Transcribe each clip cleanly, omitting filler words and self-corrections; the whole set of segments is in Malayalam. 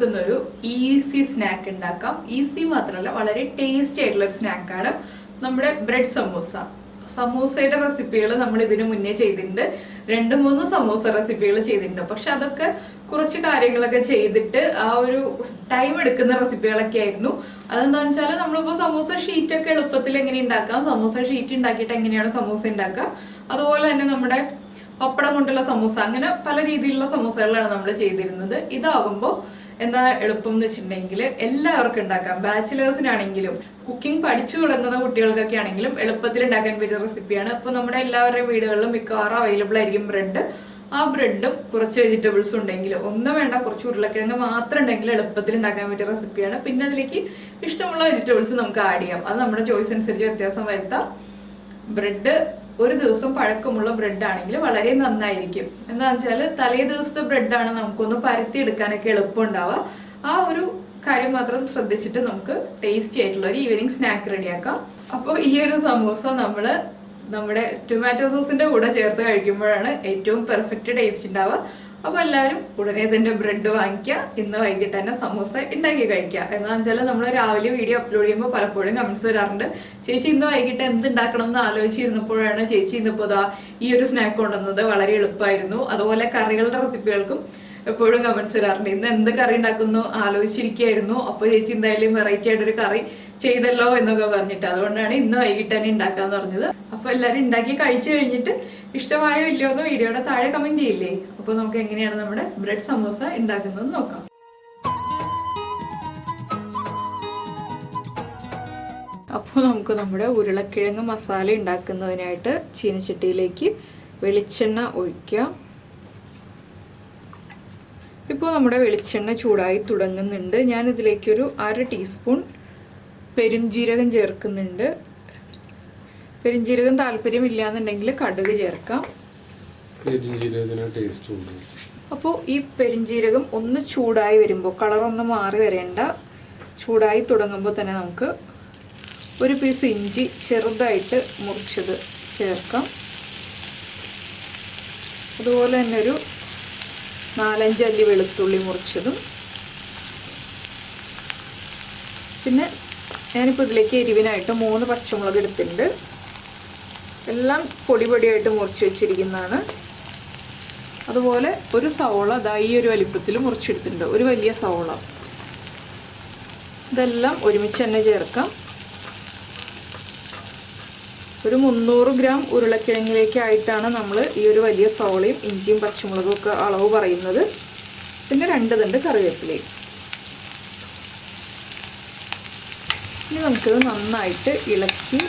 നമുക്കിന്നൊരു ഈസി സ്നാക്ക് ഉണ്ടാക്കാം. ഈസി മാത്രമല്ല, വളരെ ടേസ്റ്റി ആയിട്ടുള്ള ഒരു സ്നാക്കാണ് നമ്മുടെ ബ്രെഡ് സമൂസ. സമൂസയുടെ റെസിപ്പികൾ നമ്മൾ ഇതിനു മുന്നേ ചെയ്തിട്ടുണ്ട്. 2-3 സമൂസ റെസിപ്പികൾ ചെയ്തിട്ടുണ്ട്. പക്ഷെ അതൊക്കെ കുറച്ച് കാര്യങ്ങളൊക്കെ ചെയ്തിട്ട് ആ ഒരു ടൈം എടുക്കുന്ന റെസിപ്പികളൊക്കെ ആയിരുന്നു. അതെന്താണെന്ന് വെച്ചാൽ നമ്മളിപ്പോൾ സമൂസ ഷീറ്റൊക്കെ എളുപ്പത്തിൽ എങ്ങനെ ഉണ്ടാക്കാം, സമൂസ ഷീറ്റ് ഉണ്ടാക്കിയിട്ട് എങ്ങനെയാണ് സമൂസ ഉണ്ടാക്കുക, അതുപോലെ തന്നെ നമ്മുടെ പപ്പടം കൊണ്ടുള്ള സമൂസ, അങ്ങനെ പല രീതിയിലുള്ള സമൂസകളാണ് നമ്മൾ ചെയ്തിരുന്നത്. ഇതാകുമ്പോൾ എന്താ എളുപ്പം എന്ന് വെച്ചിട്ടുണ്ടെങ്കിൽ എല്ലാവർക്കും ഉണ്ടാക്കാം. ബാച്ചിലേഴ്സിനാണെങ്കിലും കുക്കിംഗ് പഠിച്ചു തുടങ്ങുന്ന കുട്ടികൾക്കൊക്കെ ആണെങ്കിലും എളുപ്പത്തിൽ ഉണ്ടാക്കാൻ പറ്റിയ റെസിപ്പിയാണ്. അപ്പോൾ നമ്മുടെ എല്ലാവരുടെയും വീടുകളിലും മിക്കവാറും അവൈലബിൾ ആയിരിക്കും ബ്രെഡ്. ആ ബ്രെഡും കുറച്ച് വെജിറ്റബിൾസും ഉണ്ടെങ്കിൽ, ഒന്നും വേണ്ട, കുറച്ച് ഉരുളക്കിഴങ്ങ് മാത്രം ഉണ്ടെങ്കിൽ എളുപ്പത്തിൽ ഉണ്ടാക്കാൻ പറ്റിയ റെസിപ്പിയാണ്. പിന്നെ അതിലേക്ക് ഇഷ്ടമുള്ള വെജിറ്റബിൾസ് നമുക്ക് ആഡ് ചെയ്യാം. അത് നമ്മുടെ ചോയ്സ് അനുസരിച്ച് വ്യത്യാസം വരുത്താം. ബ്രെഡ് ഒരു ദിവസം പഴക്കമുള്ള ബ്രെഡ് ആണെങ്കിൽ വളരെ നന്നായിരിക്കും. എന്താണെന്ന് വെച്ചാൽ തലേ ദിവസത്തെ ബ്രെഡാണ് നമുക്കൊന്ന് പരത്തി എടുക്കാനൊക്കെ എളുപ്പമുണ്ടാവുക. ആ ഒരു കാര്യം മാത്രം ശ്രദ്ധിച്ചിട്ട് നമുക്ക് ടേസ്റ്റി ആയിട്ടുള്ള ഒരു ഈവനിങ് സ്നാക്ക് റെഡിയാക്കാം. അപ്പോൾ ഈ ഒരു സമൂസ നമ്മുടെ ടൊമാറ്റോ സോസിന്റെ കൂടെ ചേർത്ത് കഴിക്കുമ്പോഴാണ് ഏറ്റവും പെർഫെക്റ്റ് ടേസ്റ്റ് ഉണ്ടാവുക. അപ്പോൾ എല്ലാവരും ഉടനെ തന്നെ ബ്രെഡ് വാങ്ങിക്കുക, ഇന്ന് വൈകിട്ട് തന്നെ സമൂസ ഉണ്ടാക്കി കഴിക്കുക. എന്താണെന്ന് വെച്ചാൽ നമ്മൾ രാവിലെ വീഡിയോ അപ്ലോഡ് ചെയ്യുമ്പോൾ പലപ്പോഴും കമന്റ്സ് വരാറുണ്ട്, ചേച്ചി ഇന്ന് വൈകിട്ട് എന്ത് ഉണ്ടാക്കണം എന്ന് ആലോചിച്ചിരുന്നപ്പോഴാണ് ചേച്ചി ഇന്നിപ്പോൾ ഈ ഒരു സ്നാക്ക് കൊണ്ടുവന്നത്, വളരെ എളുപ്പമായിരുന്നു. അതുപോലെ കറികളുടെ റെസിപ്പികൾക്കും എപ്പോഴും കമന്റ്സ് വരാറുണ്ട്, ഇന്ന് എന്ത് കറി ഉണ്ടാക്കുന്നു ആലോചിച്ചിരിക്കുകയായിരുന്നു, അപ്പോൾ ചേച്ചി എന്തായാലും വെറൈറ്റി ആയിട്ടൊരു കറി ചെയ്തല്ലോ എന്നൊക്കെ പറഞ്ഞിട്ട്, അതുകൊണ്ടാണ് ഇന്ന് വൈകിട്ട് തന്നെ ഉണ്ടാക്കാന്ന് പറഞ്ഞത്. അപ്പോൾ എല്ലാവരും ഉണ്ടാക്കി കഴിച്ചു കഴിഞ്ഞിട്ട് ഇഷ്ടമായോ ഇല്ലയോ എന്ന് വീഡിയോയുടെ താഴെ കമന്റ് ചെയ്യില്ലേ. അപ്പോൾ നമുക്ക് എങ്ങനെയാണ് നമ്മുടെ ബ്രെഡ് സമൂസ ഉണ്ടാക്കുന്നത് നോക്കാം. അപ്പോൾ നമുക്ക് നമ്മുടെ ഉരുളക്കിഴങ്ങ് മസാല ഉണ്ടാക്കുന്നതിനായിട്ട് ചീനച്ചട്ടിയിലേക്ക് വെളിച്ചെണ്ണ ഒഴിക്കാം. ഇപ്പോൾ നമ്മുടെ വെളിച്ചെണ്ണ ചൂടായി തുടങ്ങുന്നുണ്ട്. ഞാനിതിലേക്കൊരു 1/2 ടീസ്പൂൺ പെരുംജീരകം ചേർക്കുന്നുണ്ട്. പെരുംജീരകം താല്പര്യമില്ല എന്നുണ്ടെങ്കിൽ കടുക് ചേർക്കാം. അപ്പോൾ ഈ പെരുംജീരകം ഒന്ന് ചൂടായി വരുമ്പോൾ, കളറൊന്ന് മാറി വരേണ്ട, ചൂടായി തുടങ്ങുമ്പോൾ തന്നെ നമുക്ക് ഒരു പീസ് ഇഞ്ചി ചെറുതായിട്ട് മുറിച്ചത് ചേർക്കാം. അതുപോലെ തന്നെ ഒരു 4-5 അല്ലി വെളുത്തുള്ളി മുറിച്ചതും. പിന്നെ ഞാനിപ്പോൾ ഇതിലേക്ക് എരിവിനായിട്ട് 3 പച്ചമുളക് എടുത്തിട്ടുണ്ട്. എല്ലാം പൊടിയായിട്ട് മുറിച്ച് വെച്ചിരിക്കുന്നതാണ്. അതുപോലെ ഒരു സവോള ഈ ഒരു വലിപ്പത്തിൽ മുറിച്ചെടുത്തിട്ടുണ്ട്, ഒരു വലിയ സവോള. ഇതെല്ലാം ഒരുമിച്ച് തന്നെ ചേർക്കാം. ഒരു 300 ഗ്രാം ഉരുളക്കിഴങ്ങിലേക്കായിട്ടാണ് നമ്മൾ ഈ ഒരു വലിയ സവോളയും ഇഞ്ചിയും പച്ചമുളകും ഒക്കെ അളവ് പറയുന്നത്. പിന്നെ 2 തണ്ട് കറിവേപ്പിലയും. ഇനി നമുക്കിത് നന്നായിട്ട് ഇളക്കി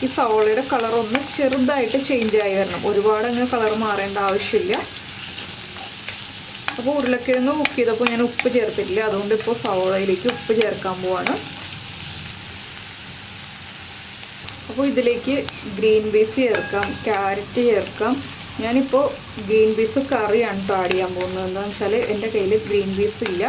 ഈ സവോളയുടെ കളർ ഒന്ന് ചെറുതായിട്ട് ചേഞ്ച് ആയി വരണം. ഒരുപാട് അങ്ങ് കളർ മാറേണ്ട ആവശ്യമില്ല. അപ്പോൾ ഉരുളക്കിഴങ്ങ് കുക്ക് ചെയ്തപ്പോൾ ഞാൻ ഉപ്പ് ചേർത്തിട്ടില്ല, അതുകൊണ്ട് ഇപ്പോൾ സവോളയിലേക്ക് ഉപ്പ് ചേർക്കാൻ പോവാണ്. അപ്പോൾ ഇതിലേക്ക് ഗ്രീൻ പീസ് ചേർക്കാം, ക്യാരറ്റ് ചേർക്കാം. ഞാനിപ്പോൾ ഗ്രീൻ പീസ് കറിയാണ് ആഡ് ചെയ്യാൻ പോകുന്നത്. എന്താണെന്ന് വെച്ചാൽ എൻ്റെ കയ്യിൽ ഗ്രീൻ പീസ് ഇല്ല,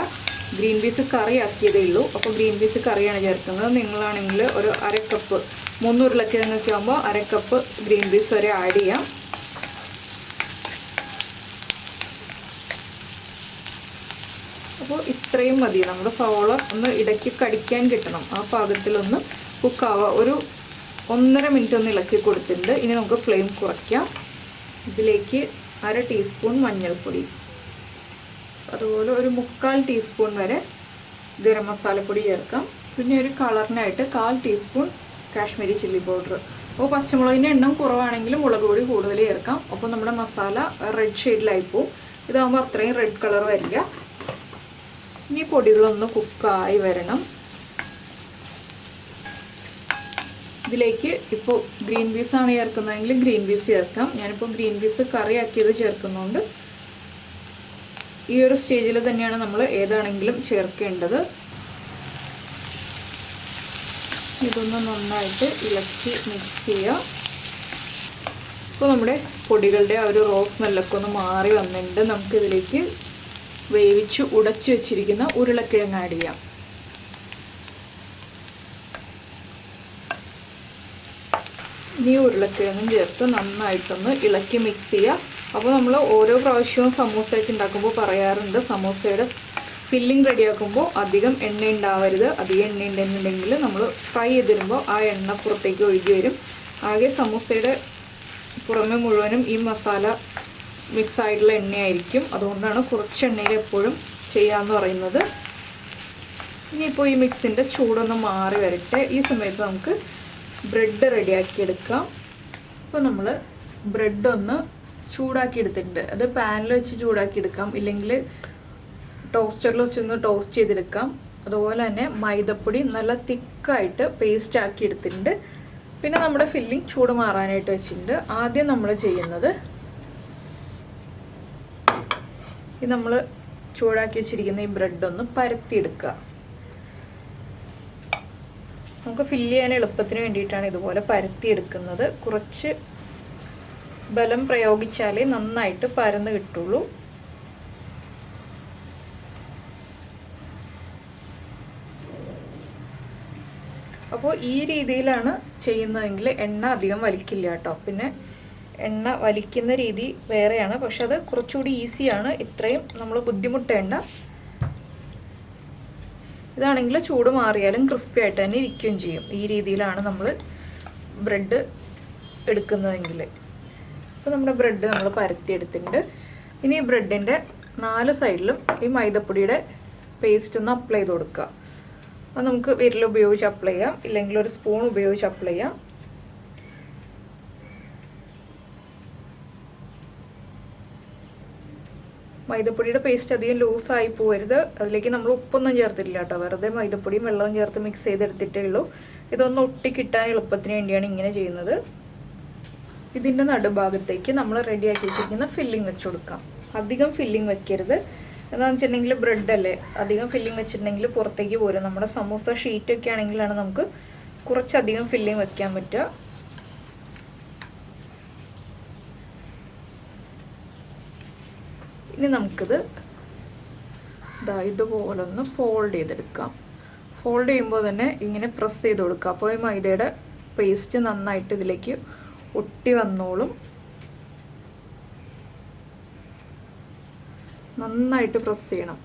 ഗ്രീൻ പീസ് കറി ആക്കിയതേ ഉള്ളൂ. അപ്പോൾ ഗ്രീൻ പീസ് കറിയാണ് ചേർക്കുന്നത്. നിങ്ങളാണെങ്കിൽ ഒരു 1/2 കപ്പ്, 3 ഉരുളക്കിഴങ്ങൊക്കെ ആകുമ്പോൾ 1/2 കപ്പ് ഗ്രീൻ പീസ് വരെ ആഡ് ചെയ്യാം. അപ്പോൾ ഇത്രയും മതി. നമ്മുടെ സവോള ഒന്ന് ഇടയ്ക്ക് കടിക്കാൻ കിട്ടണം, ആ പാകത്തിലൊന്ന് കുക്കാവുക. ഒരു 1.5 മിനിറ്റ് ഒന്ന് ഇളക്കി കൊടുത്തിട്ടുണ്ട്. ഇനി നമുക്ക് ഫ്ലെയിം കുറയ്ക്കാം. ഇതിലേക്ക് 1/2 ടീസ്പൂൺ മഞ്ഞൾപ്പൊടി, അതുപോലെ ഒരു 3/4 ടീസ്പൂൺ വരെ ഗരം മസാലപ്പൊടി ചേർക്കാം. പിന്നെ ഒരു കളറിനായിട്ട് 1/4 ടീസ്പൂൺ കാശ്മീരി ചില്ലി പൗഡർ. അപ്പോൾ പച്ചമുളകിൻ്റെ എണ്ണം കുറവാണെങ്കിൽ മുളക് പൊടി കൂടുതൽ ചേർക്കാം. അപ്പോൾ നമ്മുടെ മസാല റെഡ് ഷെയ്ഡിലായി പോവും. ഇതാകുമ്പോൾ അത്രയും റെഡ് കളർ വരില്ല. ഇനി പൊടികളൊന്ന് കുക്കായി വരണം. ഇതിലേക്ക് ഇപ്പോൾ ഗ്രീൻ പീസാണ് ചേർക്കുന്നതെങ്കിൽ ഗ്രീൻ പീസ് ചേർക്കാം. ഞാനിപ്പോൾ ഗ്രീൻ പീസ് കറി ആക്കിയത് ചേർക്കുന്നതുകൊണ്ട് ഈ ഒരു സ്റ്റേജിൽ തന്നെയാണ് നമ്മൾ ഏതാണെങ്കിലും ചേർക്കേണ്ടത്. ഇതൊന്ന് നന്നായിട്ട് ഇളക്കി മിക്സ് ചെയ്യുക. ഇപ്പോൾ നമ്മുടെ പൊടികളുടെ ആ ഒരു റോ സ്മെല്ലൊക്കെ ഒന്ന് മാറി വന്നിട്ടുണ്ട്. നമുക്കിതിലേക്ക് വേവിച്ച് ഉടച്ചു വെച്ചിരിക്കുന്ന ഉരുളക്കിഴങ്ങ് ആഡ് ചെയ്യാം. ഇനി ഉരുളക്കിഴങ്ങും ചേർത്ത് നന്നായിട്ടൊന്ന് ഇളക്കി മിക്സ് ചെയ്യുക. അപ്പോൾ നമ്മൾ ഓരോ പ്രാവശ്യവും സമൂസയൊക്കെ ഉണ്ടാക്കുമ്പോൾ പറയാറുണ്ട്, സമൂസയുടെ ഫില്ലിംഗ് റെഡിയാക്കുമ്പോൾ അധികം എണ്ണ ഉണ്ടാവരുത്. അധികം എണ്ണ ഉണ്ടെന്നുണ്ടെങ്കിൽ നമ്മൾ ഫ്രൈ ചെയ്തിടുമ്പോൾ ആ എണ്ണ പുറത്തേക്ക് ഒഴുകി വരും. ആകെ സമൂസയുടെ പുറമെ മുഴുവനും ഈ മസാല മിക്സ് ആയിട്ടുള്ള എണ്ണയായിരിക്കും. അതുകൊണ്ടാണ് കുറച്ച് എണ്ണയിൽ എപ്പോഴും ചെയ്യാമെന്ന് പറയുന്നത്. ഇനിയിപ്പോൾ ഈ മിക്സിൻ്റെ ചൂടൊന്ന് മാറി വരട്ടെ. ഈ സമയത്ത് നമുക്ക് ബ്രെഡ് റെഡിയാക്കി എടുക്കാം. അപ്പോൾ നമ്മൾ ബ്രെഡ് ഒന്ന് ചൂടാക്കി എടുത്തിട്ടുണ്ട്. അത് പാനിൽ വെച്ച് ചൂടാക്കി എടുക്കാം, ഇല്ലെങ്കിൽ ടോസ്റ്ററിൽ വെച്ചൊന്ന് ടോസ്റ്റ് ചെയ്തെടുക്കാം. അതുപോലെ തന്നെ മൈദപ്പൊടി നല്ല തിക്കായിട്ട് പേസ്റ്റ് ആക്കി എടുത്തിട്ടുണ്ട്. പിന്നെ നമ്മുടെ ഫില്ലിംഗ് ചൂട് മാറാനായിട്ട് വെച്ചിട്ടുണ്ട്. ആദ്യം നമ്മൾ ചെയ്യുന്നത് ഈ നമ്മൾ ചൂടാക്കി വെച്ചിരിക്കുന്ന ഈ ബ്രെഡ് ഒന്ന് പരത്തിയെടുക്കുക. നമുക്ക് ഫില്ല് ചെയ്യാൻ എളുപ്പത്തിന് വേണ്ടിയിട്ടാണ് ഇതുപോലെ പരത്തിയെടുക്കുന്നത്. കുറച്ച് ബലം പ്രയോഗിച്ചാലേ നന്നായിട്ട് പരന്ന് കിട്ടുള്ളൂ. അപ്പോൾ ഈ രീതിയിലാണ് ചെയ്യുന്നതെങ്കിൽ എണ്ണ അധികം വലിക്കില്ല കേട്ടോ. പിന്നെ എണ്ണ വലിക്കുന്ന രീതി വേറെയാണ്, പക്ഷെ അത് കുറച്ചുകൂടി ഈസിയാണ്. ഇത്രയും നമ്മൾ ബുദ്ധിമുട്ടേണ്ട. ഇതാണെങ്കിൽ ചൂട് മാറിയാലും ക്രിസ്പി ആയിട്ട് തന്നെ ഇരിക്കുകയും ചെയ്യും. ഈ രീതിയിലാണ് നമ്മൾ ബ്രെഡ് എടുക്കുന്നതെങ്കിൽ. അപ്പോൾ നമ്മുടെ ബ്രെഡ് നമ്മൾ പരത്തിയെടുത്തിട്ടുണ്ട്. ഇനി ഈ ബ്രെഡിൻ്റെ 4 സൈഡിലും ഈ മൈദപ്പൊടിയുടെ പേസ്റ്റ് ഒന്ന് അപ്ലൈ ചെയ്ത് കൊടുക്കുക. അത് നമുക്ക് വിരൽ ഉപയോഗിച്ച് അപ്ലൈ ചെയ്യാം, ഇല്ലെങ്കിൽ ഒരു സ്പൂൺ ഉപയോഗിച്ച് അപ്ലൈ ചെയ്യാം. മൈദപ്പൊടിയുടെ പേസ്റ്റ് അധികം ലൂസായി പോകരുത്. അതിലേക്ക് നമ്മൾ ഉപ്പൊന്നും ചേർത്തിട്ടില്ല കേട്ടോ. വെറുതെ മൈദപ്പൊടിയും വെള്ളവും ചേർത്ത് മിക്സ് ചെയ്തെടുത്തിട്ടേ ഉള്ളൂ. ഇതൊന്ന് ഒട്ടിക്കിട്ടാൻ എളുപ്പത്തിന് വേണ്ടിയാണ് ഇങ്ങനെ ചെയ്യുന്നത്. ഇതിൻ്റെ നടുഭാഗത്തേക്ക് നമ്മൾ റെഡിയാക്കി വെച്ചിരിക്കുന്ന ഫില്ലിംഗ് വെച്ച് കൊടുക്കാം. അധികം ഫില്ലിംഗ് വെക്കരുത്. എന്താണെന്ന് വെച്ചിട്ടുണ്ടെങ്കിൽ ബ്രെഡ് അല്ലേ, അധികം ഫില്ലിംഗ് വെച്ചിട്ടുണ്ടെങ്കിൽ പുറത്തേക്ക് പോരും. നമ്മുടെ സമൂസ ഷീറ്റൊക്കെ ആണെങ്കിലാണ് നമുക്ക് കുറച്ചധികം ഫില്ലിംഗ് വെക്കാൻ പറ്റുക. ഇനി നമുക്കിത് ഇതുപോലൊന്ന് ഫോൾഡ് ചെയ്തെടുക്കാം. ഫോൾഡ് ചെയ്യുമ്പോൾ തന്നെ ഇങ്ങനെ പ്രസ് ചെയ്ത് കൊടുക്കുക. അപ്പോൾ ഈ മൈദയുടെ പേസ്റ്റ് നന്നായിട്ട് ഇതിലേക്ക് ഒട്ടി വന്നോളും. നന്നായിട്ട് പ്രസ് ചെയ്യണം.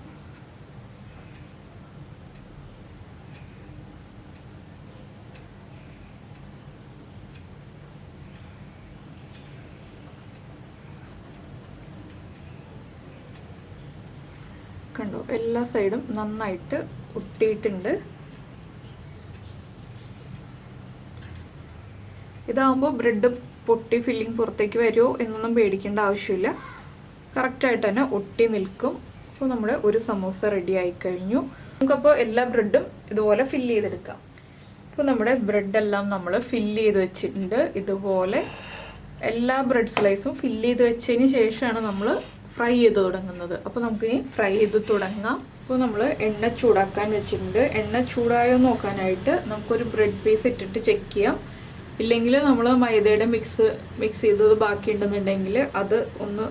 കണ്ടോ, എല്ലാ സൈഡും നന്നായിട്ട് ഒട്ടിയിട്ടുണ്ട്. ഇതാകുമ്പോൾ ബ്രെഡ് പൊട്ടി ഫില്ലിംഗ് പുറത്തേക്ക് വരുമോ എന്നൊന്നും പേടിക്കേണ്ട ആവശ്യമില്ല. കറക്റ്റായിട്ട് തന്നെ ഒട്ടി നിൽക്കും. അപ്പോൾ നമ്മുടെ ഒരു സമൂസ റെഡി ആയി കഴിഞ്ഞു. നമുക്കപ്പോൾ എല്ലാ ബ്രെഡും ഇതുപോലെ ഫില്ല് ചെയ്തെടുക്കാം. അപ്പോൾ നമ്മുടെ ബ്രെഡെല്ലാം നമ്മൾ ഫില്ല് ചെയ്ത് വെച്ചിട്ടുണ്ട്. ഇതുപോലെ എല്ലാ ബ്രെഡ് സ്ലൈസും ഫില്ല് ചെയ്ത് വെച്ചതിന് ശേഷമാണ് നമ്മൾ ഫ്രൈ ചെയ്ത് തുടങ്ങുന്നത്. അപ്പോൾ നമുക്കിനി ഫ്രൈ ചെയ്ത് തുടങ്ങാം. അപ്പോൾ നമ്മൾ എണ്ണ ചൂടാക്കാൻ വെച്ചിട്ടുണ്ട്. എണ്ണ ചൂടായോ നോക്കാനായിട്ട് നമുക്കൊരു ബ്രെഡ് പീസ് ഇട്ടിട്ട് ചെക്ക് ചെയ്യാം. ഇല്ലെങ്കിൽ നമ്മൾ മൈദയുടെ മിക്സ് ചെയ്തത് ബാക്കിയുണ്ടെന്നുണ്ടെങ്കിൽ അത് ഒന്ന്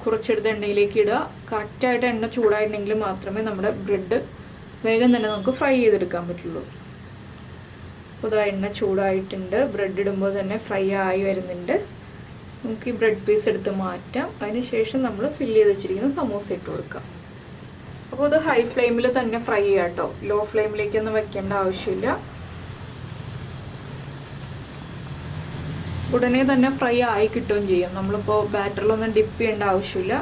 കുറച്ചെടുത്ത് എണ്ണയിലേക്ക് ഇടുക. കറക്റ്റായിട്ട് എണ്ണ ചൂടായിട്ടുണ്ടെങ്കിൽ മാത്രമേ നമ്മുടെ ബ്രെഡ് വേഗം തന്നെ നമുക്ക് ഫ്രൈ ചെയ്തെടുക്കാൻ പറ്റുള്ളൂ. അപ്പോൾ ഇതാ എണ്ണ ചൂടായിട്ടുണ്ട്. ബ്രെഡ് ഇടുമ്പോൾ തന്നെ ഫ്രൈ ആയി വരുന്നുണ്ട്. നമുക്ക് ഈ ബ്രെഡ് പീസ് എടുത്ത് മാറ്റാം. അതിന് ശേഷം നമ്മൾ ഫില്ല് ചെയ്ത് വെച്ചിരിക്കുന്ന സമൂസ ഇട്ട് കൊടുക്കാം. അപ്പോൾ ഇത് ഹൈ ഫ്ലെയിമിൽ തന്നെ ഫ്രൈ ചെയ്യാം കേട്ടോ. ലോ ഫ്ലെയിമിലേക്കൊന്നും വെക്കേണ്ട ആവശ്യമില്ല. ഉടനെ തന്നെ ഫ്രൈ ആയി കിട്ടുകയും ചെയ്യും. നമ്മളിപ്പോൾ ബാറ്ററിലൊന്നും ഡിപ്പ് ചെയ്യേണ്ട ആവശ്യമില്ല.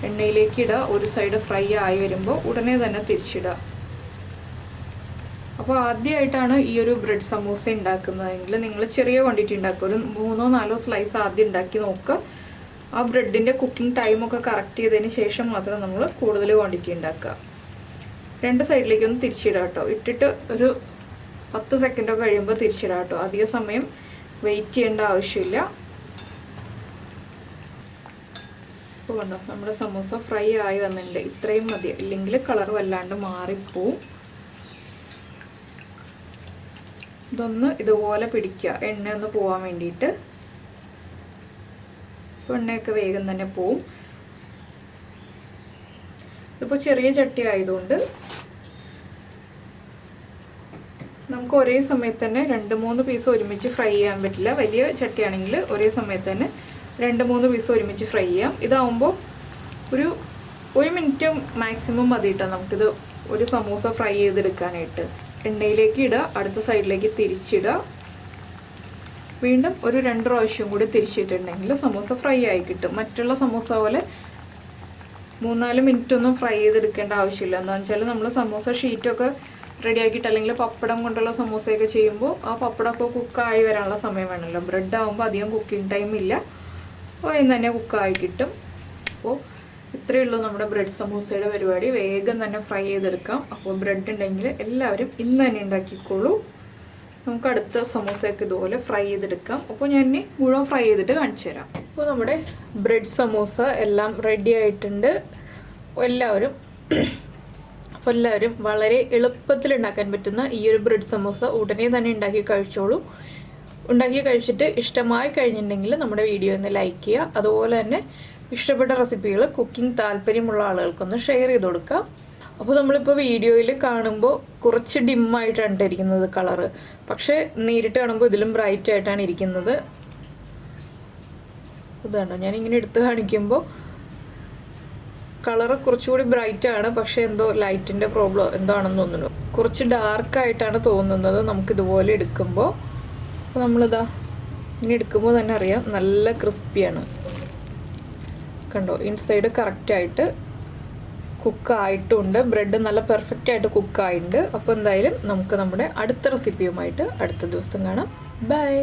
എണ്ണയിലേക്ക് ഇടുക. ഒരു സൈഡ് ഫ്രൈ ആയി വരുമ്പോൾ ഉടനെ തന്നെ തിരിച്ചിടുക. അപ്പോൾ ആദ്യമായിട്ടാണ് ഈ ഒരു ബ്രെഡ് സമൂസ ഉണ്ടാക്കുന്നതെങ്കിൽ നിങ്ങൾ ചെറിയ ക്വാണ്ടിറ്റി ഉണ്ടാക്കുക. ഒരു 3-4 സ്ലൈസ് ആദ്യം ഉണ്ടാക്കി നോക്കുക. ആ ബ്രെഡിൻ്റെ കുക്കിംഗ് ടൈമൊക്കെ കറക്റ്റ് ചെയ്തതിന് ശേഷം മാത്രം നമ്മൾ കൂടുതൽ ക്വാണ്ടിറ്റി ഉണ്ടാക്കുക. 2 സൈഡിലേക്കൊന്ന് തിരിച്ചിടുക കേട്ടോ. ഇട്ടിട്ട് ഒരു 10 സെക്കൻഡൊക്കെ കഴിയുമ്പോൾ തിരിച്ചിടുക കേട്ടോ. അധിക സമയം വെയിറ്റ് ചെയ്യേണ്ട ആവശ്യമില്ല. അപ്പോൾ കണ്ടോ, നമ്മുടെ സമൂസ ഫ്രൈ ആയി വന്നിട്ടുണ്ട്. ഇത്രയും മതി, ഇല്ലെങ്കിൽ കളർ വല്ലാണ്ട് മാറിപ്പോവും. ഇതൊന്ന് ഇതുപോലെ പിടിക്കുക, എണ്ണ ഒന്ന് പോവാൻ വേണ്ടിയിട്ട്. ഇപ്പോൾ എണ്ണയൊക്കെ വേഗം തന്നെ പോവും. ഇതിപ്പോൾ ചെറിയ ചട്ടി ആയതുകൊണ്ട് നമുക്ക് ഒരേ സമയത്ത് തന്നെ 2-3 പീസ് ഒരുമിച്ച് ഫ്രൈ ചെയ്യാൻ പറ്റില്ല. വലിയ ചട്ടിയാണെങ്കിൽ ഒരേ സമയത്ത് തന്നെ 2-3 പീസ് ഒരുമിച്ച് ഫ്രൈ ചെയ്യാം. ഇതാവുമ്പോൾ ഒരു 1 മിനിറ്റ് മാക്സിമം മതി കേട്ടോ നമുക്കിത് ഒരു സമൂസ ഫ്രൈ ചെയ്തെടുക്കാനായിട്ട്. എണ്ണയിലേക്ക് ഇടുക, അടുത്ത സൈഡിലേക്ക് തിരിച്ചിടുക, വീണ്ടും ഒരു 2 പ്രാവശ്യം കൂടി തിരിച്ചിട്ടുണ്ടെങ്കിൽ സമൂസ ഫ്രൈ ആയി കിട്ടും. മറ്റുള്ള സമൂസ പോലെ 3-4 മിനിറ്റ് ഒന്നും ഫ്രൈ ചെയ്തെടുക്കേണ്ട ആവശ്യമില്ല. എന്താണെന്ന് വെച്ചാൽ നമ്മൾ സമൂസ ഷീറ്റൊക്കെ റെഡിയാക്കിയിട്ട് അല്ലെങ്കിൽ പപ്പടം കൊണ്ടുള്ള സമൂസയൊക്കെ ചെയ്യുമ്പോൾ ആ പപ്പടമൊക്കെ കുക്കായി വരാനുള്ള സമയം വേണമല്ലോ. ബ്രെഡ് ആകുമ്പോൾ അധികം കുക്കിംഗ് ടൈം ഇല്ല, വേഗം തന്നെ കുക്കായി കിട്ടും. അപ്പോൾ ഇത്രയേ ഉള്ളൂ നമ്മുടെ ബ്രെഡ് സമൂസയുടെ പരിപാടി. വേഗം തന്നെ ഫ്രൈ ചെയ്തെടുക്കാം. അപ്പോൾ ബ്രെഡ് ഉണ്ടെങ്കിൽ എല്ലാവരും ഇന്ന് തന്നെ ഉണ്ടാക്കിക്കോളൂ. നമുക്ക് അടുത്ത സമൂസയൊക്കെ ഇതുപോലെ ഫ്രൈ ചെയ്തെടുക്കാം. അപ്പോൾ ഞാൻ ഇനി മുഴുവൻ ഫ്രൈ ചെയ്തിട്ട് കാണിച്ചു തരാം. അപ്പോൾ നമ്മുടെ ബ്രെഡ് സമൂസ എല്ലാം റെഡി ആയിട്ടുണ്ട്. എല്ലാവരും വളരെ എളുപ്പത്തിൽ ഉണ്ടാക്കാൻ പറ്റുന്ന ഈ ഒരു ബ്രെഡ് സമൂസ ഉടനെ തന്നെ ഉണ്ടാക്കി കഴിച്ചോളൂ. ഉണ്ടാക്കി കഴിച്ചിട്ട് ഇഷ്ടമായി കഴിഞ്ഞിട്ടുണ്ടെങ്കിൽ നമ്മുടെ വീഡിയോ ഒന്ന് ലൈക്ക് ചെയ്യുക. അതുപോലെ തന്നെ ഇഷ്ടപ്പെട്ട റെസിപ്പികൾ കുക്കിംഗ് താല്പര്യമുള്ള ആളുകൾക്കൊന്ന് ഷെയർ ചെയ്ത് കൊടുക്കുക. അപ്പോൾ നമ്മളിപ്പോൾ വീഡിയോയിൽ കാണുമ്പോൾ കുറച്ച് ഡിമ്മായിട്ടാണ് ഇരിക്കുന്നത് കളറ്, പക്ഷേ നേരിട്ട് കാണുമ്പോൾ ഇതിലും ബ്രൈറ്റ് ആയിട്ടാണ് ഇരിക്കുന്നത്. ഇതാണോ ഞാനിങ്ങനെ എടുത്ത് കാണിക്കുമ്പോൾ കളറ് കുറച്ചുകൂടി ബ്രൈറ്റ് ആണ്, പക്ഷേ എന്തോ ലൈറ്റിൻ്റെ പ്രോബ്ലം എന്താണെന്ന് തോന്നുന്നു. കുറച്ച് ഡാർക്കായിട്ടാണ് തോന്നുന്നത് നമുക്കിതുപോലെ എടുക്കുമ്പോൾ. അപ്പോൾ നമ്മളിതാ ഇങ്ങനെ എടുക്കുമ്പോൾ തന്നെ അറിയാം നല്ല ക്രിസ്പിയാണ്. കണ്ടോ, ഇൻസൈഡ് കറക്റ്റായിട്ട് കുക്കായിട്ടുണ്ട്. ബ്രെഡ് നല്ല പെർഫെക്റ്റ് ആയിട്ട് കുക്കായിട്ടുണ്ട്. അപ്പോൾ എന്തായാലും നമുക്ക് നമ്മുടെ അടുത്ത റെസിപ്പിയുമായിട്ട് അടുത്ത ദിവസം കാണാം. ബൈ.